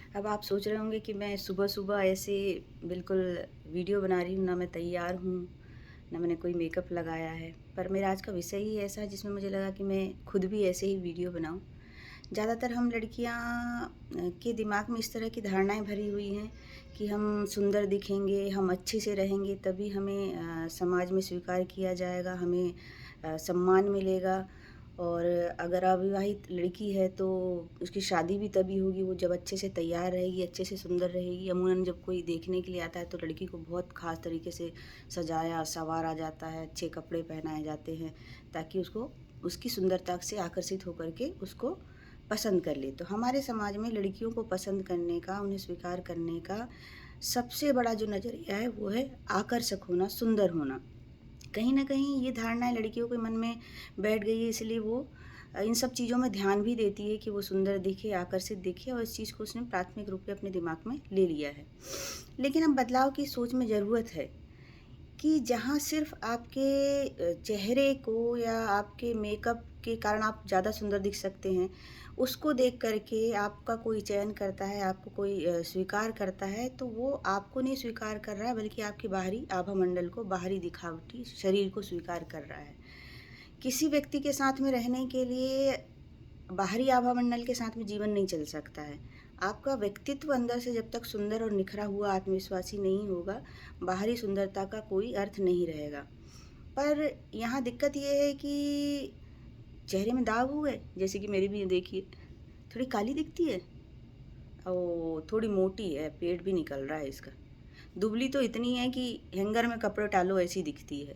अब आप सोच रहे होंगे कि मैं सुबह-सुबह ऐसे बिल्कुल वीडियो बना रही हूँ, ना मैं तैयार हूँ, ना मैंने कोई मेकअप लगाया है। पर मेरा आज का विषय ही ऐसा है जिसमें मुझे लगा कि मैं खुद भी ऐसे ही वीडियो बनाऊँ। ज़्यादातर हम लड़कियाँ के दिमाग में इस तरह की धारणाएँ भरी हुई हैं कि हम सुंदर दिखेंगे, हम अच्छे से रहेंगे तभी हमें समाज में स्वीकार किया जाएगा, हमें सम्मान मिलेगा। और अगर अविवाहित लड़की है तो उसकी शादी भी तभी होगी वो जब अच्छे से तैयार रहेगी, अच्छे से सुंदर रहेगी। अमूमन जब कोई देखने के लिए आता है तो लड़की को बहुत ख़ास तरीके से सजाया संवारा जाता है, अच्छे कपड़े पहनाए जाते हैं ताकि उसको उसकी सुंदरता से आकर्षित होकर के उसको पसंद कर ले। तो हमारे समाज में लड़कियों को पसंद करने का, उन्हें स्वीकार करने का सबसे बड़ा जो नज़रिया है वो है आकर्षक होना, सुंदर होना। कहीं न कहीं ये धारणाएँ लड़कियों के मन में बैठ गई है, इसलिए वो इन सब चीज़ों में ध्यान भी देती है कि वो सुंदर दिखे, आकर्षित दिखे, और इस चीज़ को उसने प्राथमिक रूप से अपने दिमाग में ले लिया है। लेकिन अब बदलाव की सोच में ज़रूरत है कि जहाँ सिर्फ़ आपके चेहरे को या आपके मेकअप के कारण आप ज़्यादा सुंदर दिख सकते हैं, उसको देख कर के आपका कोई चयन करता है, आपको कोई स्वीकार करता है, तो वो आपको नहीं स्वीकार कर रहा है बल्कि आपके बाहरी आभा मंडल को, बाहरी दिखावटी शरीर को स्वीकार कर रहा है। किसी व्यक्ति के साथ में रहने के लिए बाहरी आभा मंडल के साथ में जीवन नहीं चल सकता है। आपका व्यक्तित्व अंदर से जब तक सुंदर और निखरा हुआ आत्मविश्वासी नहीं होगा, बाहरी सुंदरता का कोई अर्थ नहीं रहेगा। पर यहाँ दिक्कत ये है कि चेहरे में दाग हो गए, जैसे कि मेरी भी देखिए, थोड़ी काली दिखती है और थोड़ी मोटी है, पेट भी निकल रहा है इसका। दुबली तो इतनी है कि हैंगर में कपड़े डालो ऐसी दिखती है।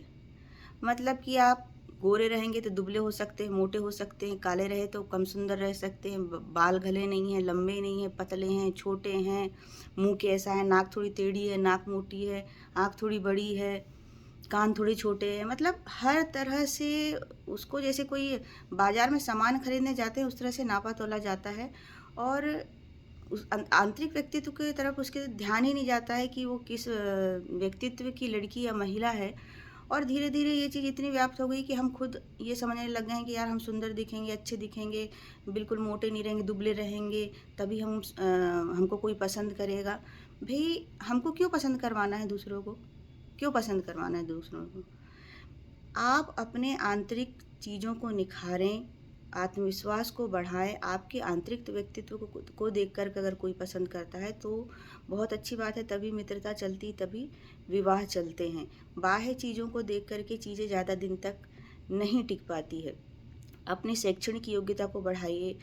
मतलब कि आप गोरे रहेंगे तो दुबले हो सकते हैं, मोटे हो सकते हैं, काले रहे तो कम सुंदर रह सकते हैं, बाल घने नहीं हैं, लंबे नहीं हैं, पतले हैं, छोटे हैं, मुँह कैसा है, नाक थोड़ी टेढ़ी है, नाक मोटी है, आँख थोड़ी बड़ी है, कान थोड़े छोटे हैं। मतलब हर तरह से उसको, जैसे कोई बाज़ार में सामान खरीदने जाते हैं उस तरह से नापा-तोला जाता है। और उस आंतरिक व्यक्तित्व की तरफ उसके ध्यान ही नहीं जाता है कि वो किस व्यक्तित्व की लड़की या महिला है। और धीरे-धीरे ये चीज़ इतनी व्याप्त हो गई कि हम खुद ये समझने लग गए हैं कि यार हम सुंदर दिखेंगे, अच्छे दिखेंगे, बिल्कुल मोटे नहीं रहेंगे, दुबले रहेंगे, तभी हमको कोई पसंद करेगा। भई हमको क्यों पसंद करवाना है दूसरों को? क्यों पसंद करवाना है दूसरों को? आप अपने आंतरिक चीज़ों को निखारें, आत्मविश्वास को बढ़ाएँ, आपके आंतरिक व्यक्तित्व को देख कर के अगर कोई पसंद करता है तो बहुत अच्छी बात है, तभी मित्रता चलती, तभी विवाह चलते हैं। बाह्य चीज़ों को देख कर के चीज़ें ज़्यादा दिन तक नहीं टिक पाती है। अपनी शैक्षणिक योग्यता को बढ़ाइए,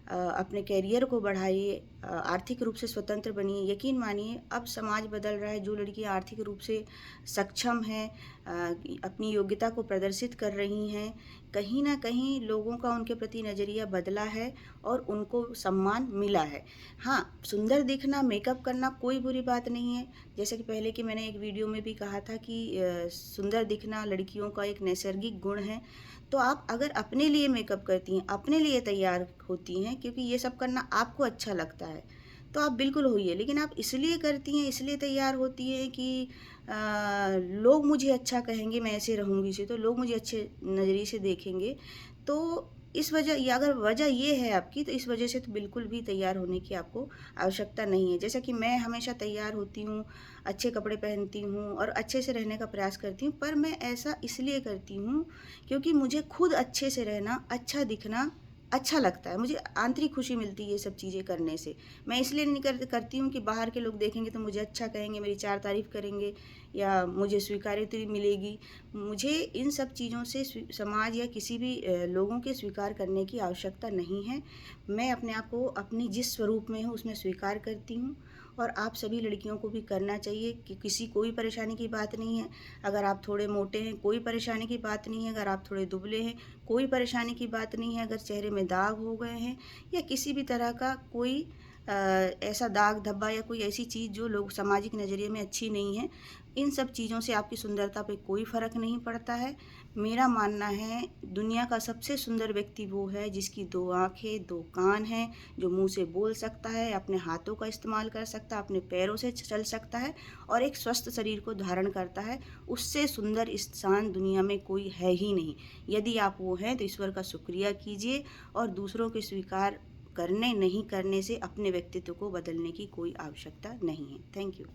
अपने करियर को बढ़ाइए, आर्थिक रूप से स्वतंत्र बनिए। यकीन मानिए अब समाज बदल रहा है, जो लड़कियां आर्थिक रूप से सक्षम हैं, अपनी योग्यता को प्रदर्शित कर रही हैं, कहीं ना कहीं लोगों का उनके प्रति नज़रिया बदला है और उनको सम्मान मिला है। हाँ, सुंदर दिखना, मेकअप करना कोई बुरी बात नहीं है। जैसे कि पहले कि मैंने एक वीडियो में भी कहा था कि सुंदर दिखना लड़कियों का एक नैसर्गिक गुण है। तो आप अगर अपने लिए मेकअप करती हैं, अपने लिए तैयार होती हैं, क्योंकि ये सब करना आपको अच्छा लगता है, तो आप बिल्कुल होइए। लेकिन आप इसलिए करती हैं, इसलिए तैयार होती हैं कि लोग मुझे अच्छा कहेंगे, मैं ऐसे रहूँगी से तो लोग मुझे अच्छे नज़रिए से देखेंगे। तो इस वजह, या अगर वजह ये है आपकी, तो इस वजह से तो बिल्कुल भी तैयार होने की आपको आवश्यकता नहीं है। जैसा कि मैं हमेशा तैयार होती हूँ, अच्छे कपड़े पहनती हूँ और अच्छे से रहने का प्रयास करती हूँ, पर मैं ऐसा इसलिए करती हूँ क्योंकि मुझे खुद अच्छे से रहना, अच्छा दिखना अच्छा लगता है। मुझे आंतरिक खुशी मिलती है ये सब चीज़ें करने से। मैं इसलिए नहीं करती हूँ कि बाहर के लोग देखेंगे तो मुझे अच्छा कहेंगे, मेरी 4 तारीफ़ करेंगे या मुझे स्वीकार्यता मिलेगी। मुझे इन सब चीज़ों से समाज या किसी भी लोगों के स्वीकार करने की आवश्यकता नहीं है। मैं अपने आप को अपनी जिस स्वरूप में हूँ उसमें स्वीकार करती हूँ, और आप सभी लड़कियों को भी करना चाहिए कि किसी कोई परेशानी की बात नहीं है। अगर आप थोड़े मोटे हैं, कोई परेशानी की बात नहीं है। अगर आप थोड़े दुबले हैं, कोई परेशानी की बात नहीं है। अगर चेहरे में दाग हो गए हैं या किसी भी तरह का कोई ऐसा दाग धब्बा या कोई ऐसी चीज़ जो लोग सामाजिक नज़रिए में अच्छी नहीं है, इन सब चीज़ों से आपकी सुंदरता पे कोई फ़र्क नहीं पड़ता है। मेरा मानना है दुनिया का सबसे सुंदर व्यक्ति वो है जिसकी 2 आँखें, 2 कान हैं, जो मुँह से बोल सकता है, अपने हाथों का इस्तेमाल कर सकता है, अपने पैरों से चल सकता है और एक स्वस्थ शरीर को धारण करता है। उससे सुंदर इंसान दुनिया में कोई है ही नहीं। यदि आप वो हैं तो ईश्वर का शुक्रिया कीजिए और दूसरों के स्वीकार करने नहीं करने से अपने व्यक्तित्व को बदलने की कोई आवश्यकता नहीं है। Thank you.